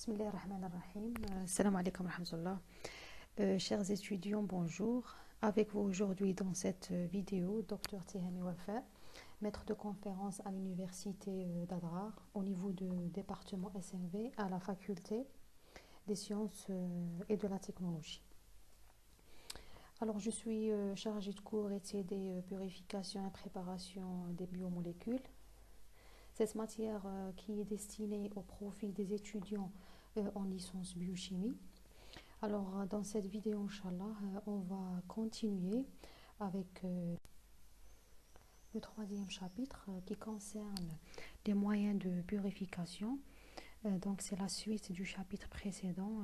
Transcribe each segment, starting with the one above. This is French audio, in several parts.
Bismillahirrahmanirrahim. Salam alaikum wa rahmatullah. Chers étudiants, bonjour. Avec vous aujourd'hui dans cette vidéo, Dr Tihami Wafa, maître de conférence à l'université d'Adrar au niveau du département SMV à la faculté des sciences et de la technologie. Alors, je suis chargée de cours études purification et préparation des biomolécules. Cette matière qui est destinée au profit des étudiants en licence biochimie. Alors, dans cette vidéo, Inch'Allah, on va continuer avec le troisième chapitre qui concerne les moyens de purification. Donc, c'est la suite du chapitre précédent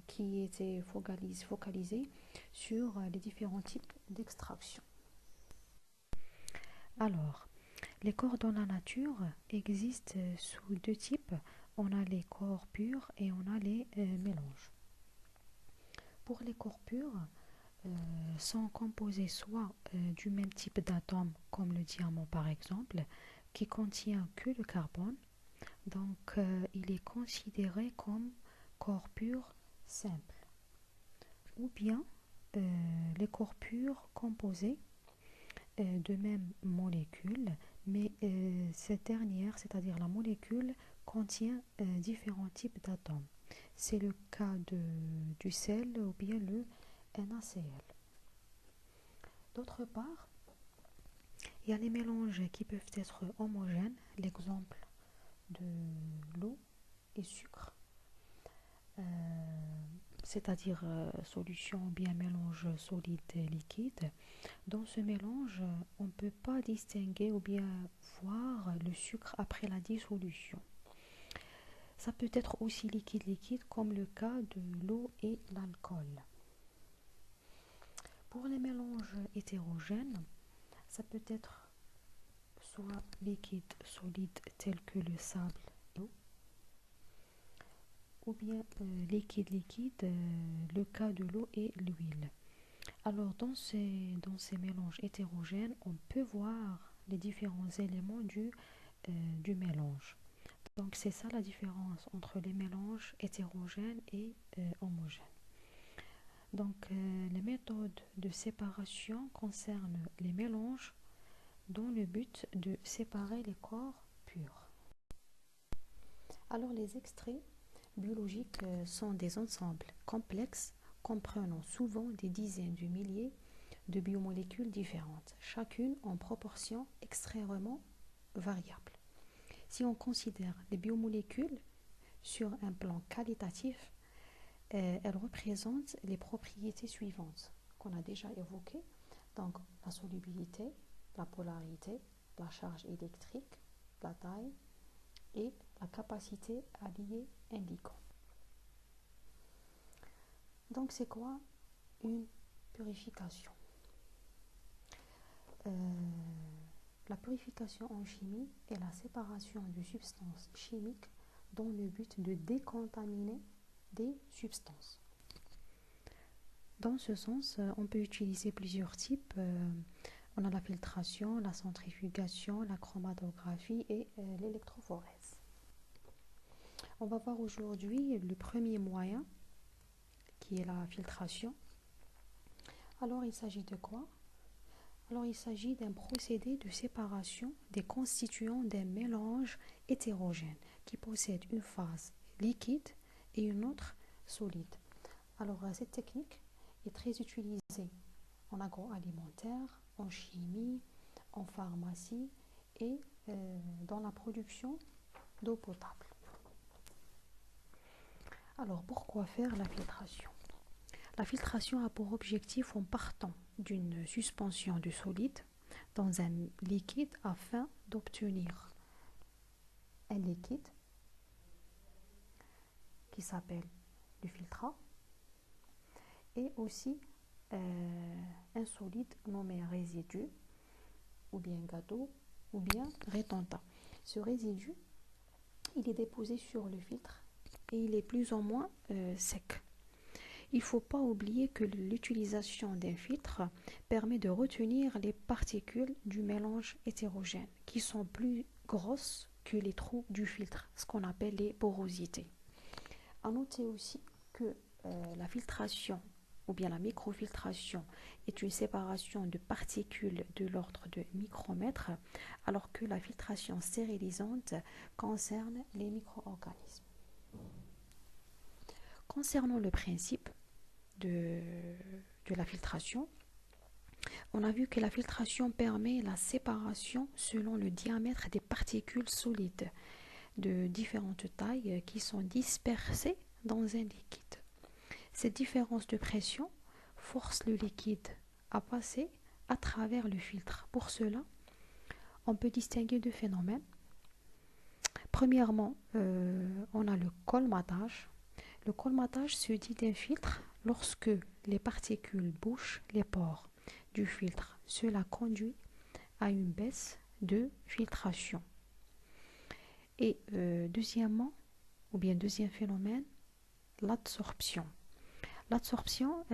qui était focalisé sur les différents types d'extraction. Alors, les corps dans la nature existent sous deux types. On a les corps purs et on a les mélanges. Pour les corps purs, sont composés soit du même type d'atome, comme le diamant par exemple, qui contient que le carbone. Donc, il est considéré comme corps pur simple. Ou bien les corps purs composés de mêmes molécules, mais cette dernière, c'est-à-dire la molécule, contient différents types d'atomes. C'est le cas du sel ou bien le NaCl. D'autre part, il y a les mélanges qui peuvent être homogènes, l'exemple de l'eau et sucre, c'est-à-dire solution ou bien mélange solide-liquide. Dans ce mélange, on ne peut pas distinguer ou bien voir le sucre après la dissolution. Ça peut être aussi liquide-liquide comme le cas de l'eau et l'alcool. Pour les mélanges hétérogènes, ça peut être soit liquide, solide tel que le sable et l'eau, ou bien liquide-liquide, le cas de l'eau et l'huile. Alors, dans ces mélanges hétérogènes, on peut voir les différents éléments du mélange. Donc, c'est ça la différence entre les mélanges hétérogènes et homogènes. Donc, les méthodes de séparation concernent les mélanges dans le but de séparer les corps purs. Alors, les extraits biologiques sont des ensembles complexes comprenant souvent des dizaines de milliers de biomolécules différentes, chacune en proportion extrêmement variable. Si on considère les biomolécules sur un plan qualitatif, elles représentent les propriétés suivantes qu'on a déjà évoquées, donc la solubilité, la polarité, la charge électrique, la taille et la capacité à lier un ligand. Donc, c'est quoi une purification? La purification en chimie est la séparation de substances chimiques dans le but de décontaminer des substances. Dans ce sens, on peut utiliser plusieurs types. On a la filtration, la centrifugation, la chromatographie et l'électrophorèse. On va voir aujourd'hui le premier moyen qui est la filtration. Alors, il s'agit de quoi? Alors, il s'agit d'un procédé de séparation des constituants d'un mélange hétérogène qui possède une phase liquide et une autre solide. Alors, cette technique est très utilisée en agroalimentaire, en chimie, en pharmacie et dans la production d'eau potable. Alors, pourquoi faire la filtration? La filtration a pour objectif, en partant d'une suspension de solide dans un liquide afin d'obtenir un liquide qui s'appelle le filtrat et aussi un solide nommé résidu ou bien gâteau ou bien rétentat. Ce résidu, il est déposé sur le filtre et il est plus ou moins sec. Il ne faut pas oublier que l'utilisation d'un filtre permet de retenir les particules du mélange hétérogène qui sont plus grosses que les trous du filtre, ce qu'on appelle les porosités. À noter aussi que la filtration ou bien la microfiltration est une séparation de particules de l'ordre de micromètres, alors que la filtration stérilisante concerne les micro-organismes. Concernant le principe de la filtration, on a vu que la filtration permet la séparation selon le diamètre des particules solides de différentes tailles qui sont dispersées dans un liquide. Cette différence de pression force le liquide à passer à travers le filtre. Pour cela, on peut distinguer deux phénomènes. Premièrement, on a le colmatage. Le colmatage se dit d'un filtre lorsque les particules bouchent les pores du filtre. Cela conduit à une baisse de filtration. Et deuxièmement, ou bien deuxième phénomène, l'adsorption. L'adsorption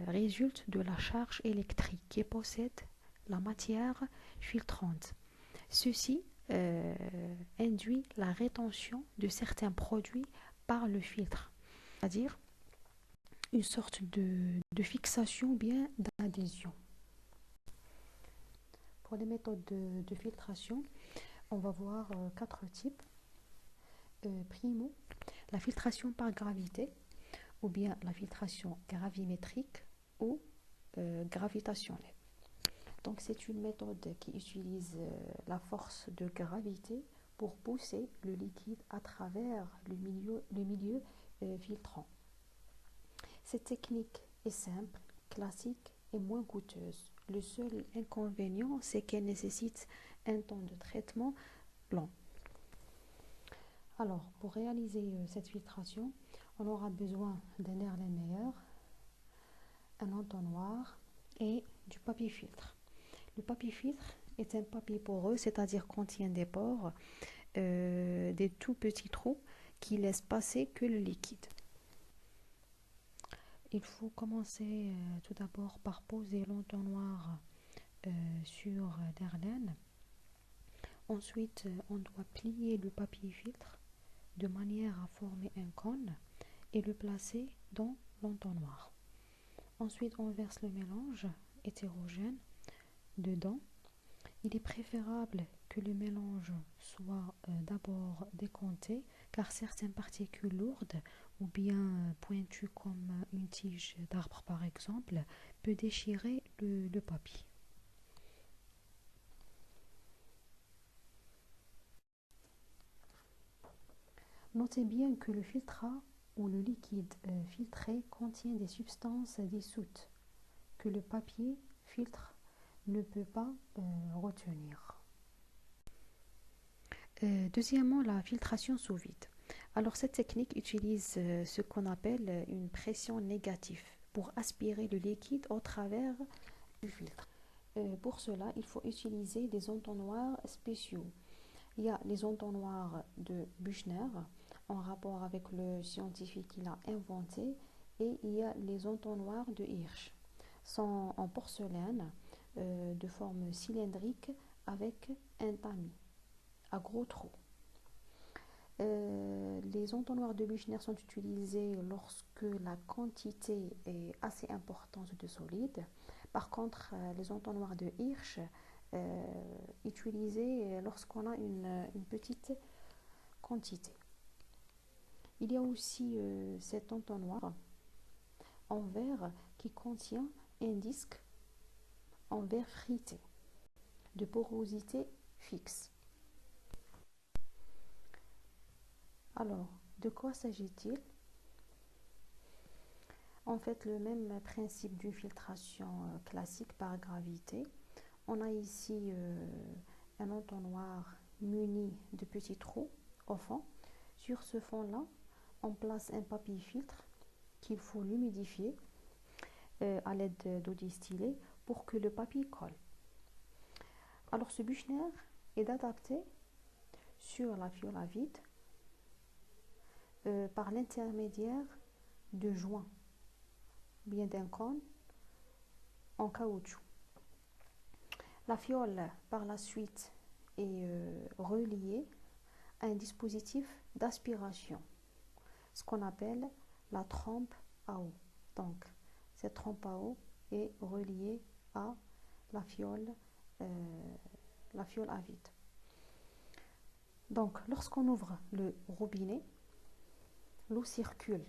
résulte de la charge électrique qui possède la matière filtrante. Ceci induit la rétention de certains produits par le filtre, c'est-à-dire une sorte de fixation ou bien d'adhésion. Pour les méthodes de filtration, on va voir quatre types. Primo, la filtration par gravité, ou bien la filtration gravimétrique ou gravitationnelle. Donc c'est une méthode qui utilise la force de gravité pour pousser le liquide à travers le milieu filtrant. Cette technique est simple, classique et moins coûteuse. Le seul inconvénient, c'est qu'elle nécessite un temps de traitement long. Alors, pour réaliser cette filtration, on aura besoin d'un Erlenmeyer, un entonnoir et du papier filtre. Le papier filtre est un papier poreux, c'est-à-dire contient des pores, des tout petits trous qui laissent passer que le liquide. Il faut commencer tout d'abord par poser l'entonnoir sur l'Erlen. Ensuite, on doit plier le papier filtre de manière à former un cône et le placer dans l'entonnoir. Ensuite, on verse le mélange hétérogène dedans. Il est préférable que le mélange soit d'abord décompté car certaines particules lourdes ou bien pointues comme une tige d'arbre par exemple peut déchirer le papier. Notez bien que le filtrat ou le liquide filtré contient des substances dissoutes que le papier filtre ne peut pas retenir. Deuxièmement, la filtration sous vide. Alors cette technique utilise ce qu'on appelle une pression négative pour aspirer le liquide au travers du filtre. Pour cela, il faut utiliser des entonnoirs spéciaux. Il y a les entonnoirs de Büchner, en rapport avec le scientifique qui l'a inventé, et il y a les entonnoirs de Hirsch. Sont en porcelaine de forme cylindrique avec un tamis à gros trous. Les entonnoirs de Büchner sont utilisés lorsque la quantité est assez importante de solide. Par contre, les entonnoirs de Hirsch utilisés lorsqu'on a une petite quantité. Il y a aussi cet entonnoir en verre qui contient un disque en verre frité de porosité fixe. Alors, de quoi s'agit-il? En fait, le même principe d'une filtration classique par gravité. On a ici un entonnoir muni de petits trous au fond. Sur ce fond-là, on place un papier filtre qu'il faut l'humidifier à l'aide d'eau distillée pour que le papier colle. Alors ce Büchner est adapté sur la fiole à vide par l'intermédiaire de joints, bien d'un cône en caoutchouc. La fiole par la suite est reliée à un dispositif d'aspiration ce qu'on appelle la trempe à eau. Donc, cette trempe à eau est reliée à la fiole à vide. Donc, lorsqu'on ouvre le robinet, l'eau circule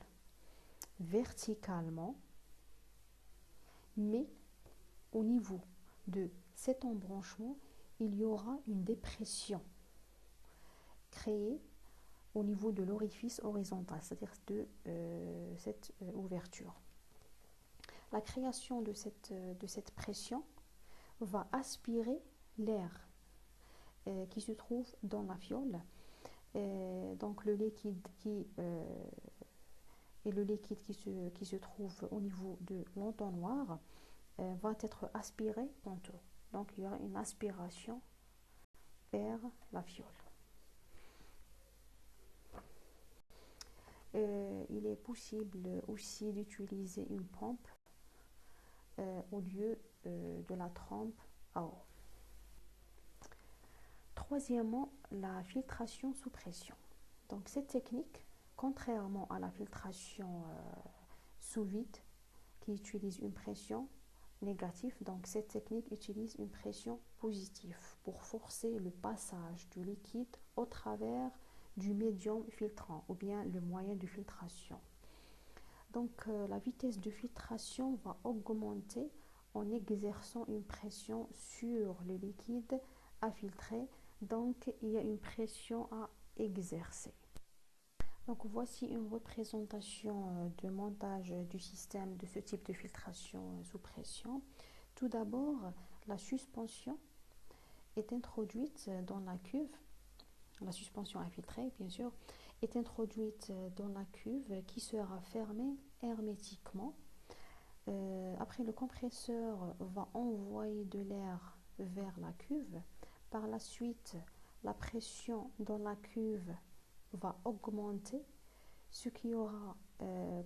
verticalement, mais au niveau de cet embranchement, il y aura une dépression créée au niveau de l'orifice horizontal, c'est-à-dire de cette ouverture. La création de cette pression va aspirer l'air qui se trouve dans la fiole. Donc le liquide qui se trouve au niveau de l'entonnoir va être aspiré tantôt. Donc il y aura une aspiration vers la fiole. Il est possible aussi d'utiliser une pompe au lieu de la trempe à eau. Troisièmement, la filtration sous pression. Donc cette technique, contrairement à la filtration sous vide qui utilise une pression négative, donc cette technique utilise une pression positive pour forcer le passage du liquide au travers du médium filtrant ou bien le moyen de filtration. Donc la vitesse de filtration va augmenter en exerçant une pression sur le liquide à filtrer. Donc il y a une pression à exercer. Donc voici une représentation de montage du système de ce type de filtration sous pression. Tout d'abord, la suspension est introduite dans la cuve. La suspension à filtrer, bien sûr, est introduite dans la cuve qui sera fermée hermétiquement. Après, le compresseur va envoyer de l'air vers la cuve. Par la suite, la pression dans la cuve va augmenter, ce qui aura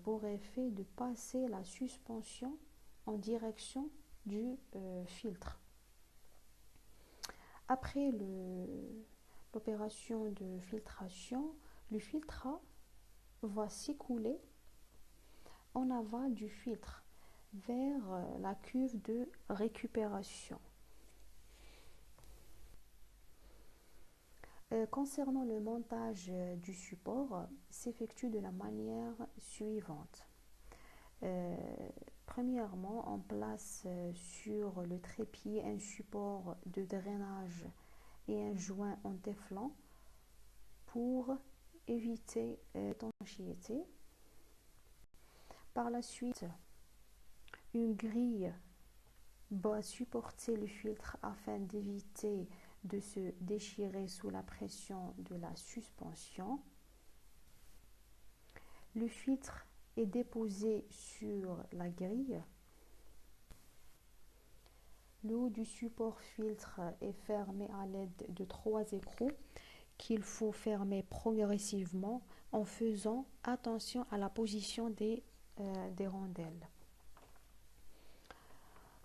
pour effet de passer la suspension en direction du filtre. Après l'opération de filtration, le filtrat va s'écouler en aval du filtre vers la cuve de récupération. Concernant le montage du support, s'effectue de la manière suivante. Premièrement, on place sur le trépied un support de drainage et un joint en téflon pour éviter l'étanchéité. Par la suite, une grille va supporter le filtre afin d'éviter de se déchirer sous la pression de la suspension. Le filtre est déposé sur la grille. Le haut du support filtre est fermé à l'aide de 3 écrous qu'il faut fermer progressivement en faisant attention à la position des rondelles.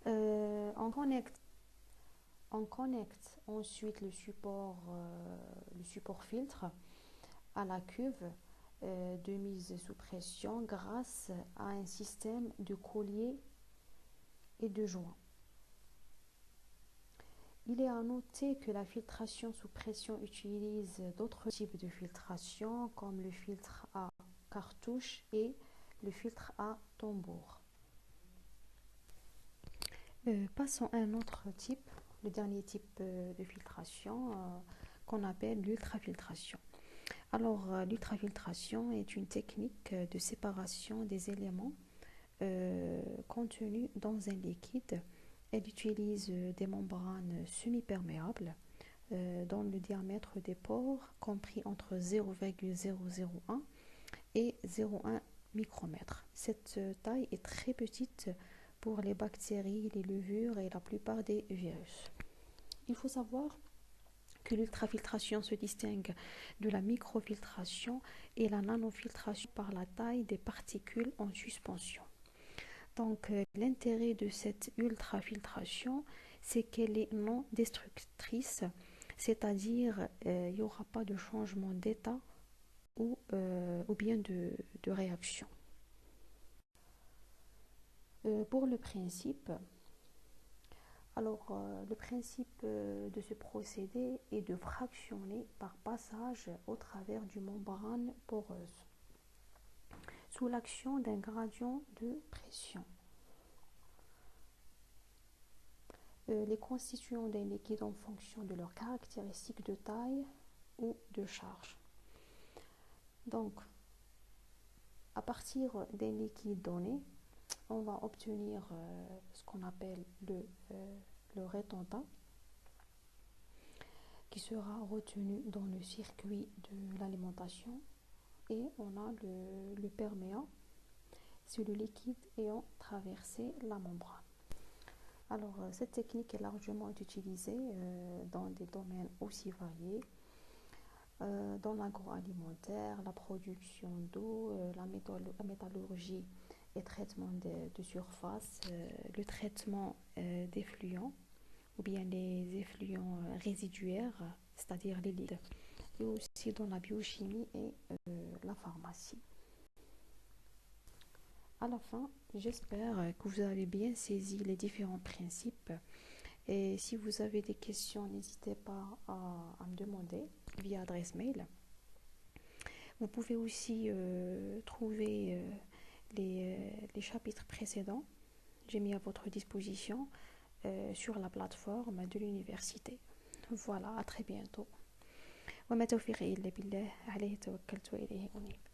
On connecte ensuite le support filtre à la cuve de mise sous pression grâce à un système de collier et de joints. Il est à noter que la filtration sous pression utilise d'autres types de filtration comme le filtre à cartouche et le filtre à tambour. Passons à un autre type, le dernier type de filtration qu'on appelle l'ultrafiltration. Alors, l'ultrafiltration est une technique de séparation des éléments contenus dans un liquide. Elle utilise des membranes semi-perméables dont le diamètre des pores compris entre 0,001 et 0,1 micromètre. Cette taille est très petite pour les bactéries, les levures et la plupart des virus. Il faut savoir que l'ultrafiltration se distingue de la microfiltration et la nanofiltration par la taille des particules en suspension. Donc, l'intérêt de cette ultrafiltration, c'est qu'elle est non destructrice, c'est-à-dire il n'y aura pas de changement d'état ou bien de réaction. Pour le principe, le principe de ce procédé est de fractionner par passage au travers d'une membrane poreuse sous l'action d'un gradient de pression. Les constituants d'un liquide en fonction de leurs caractéristiques de taille ou de charge. Donc, à partir d'un liquide donné, on va obtenir ce qu'on appelle le rétentat, qui sera retenu dans le circuit de l'alimentation, et on a le perméant, c'est le liquide ayant traversé la membrane. Alors, cette technique est largement utilisée dans des domaines aussi variés, dans l'agroalimentaire, la production d'eau, la métallurgie et traitement de surface, le traitement d'effluents ou bien les effluents résiduaires, c'est-à-dire les liquides, et aussi dans la biochimie et la pharmacie. À la fin, j'espère que vous avez bien saisi les différents principes. Et si vous avez des questions, n'hésitez pas à me demander via adresse mail. Vous pouvez aussi trouver les chapitres précédents. J'ai mis à votre disposition sur la plateforme de l'université. Voilà, à très bientôt. وما توفيقي إلا بالله عليه توكلت وإليه أنيب.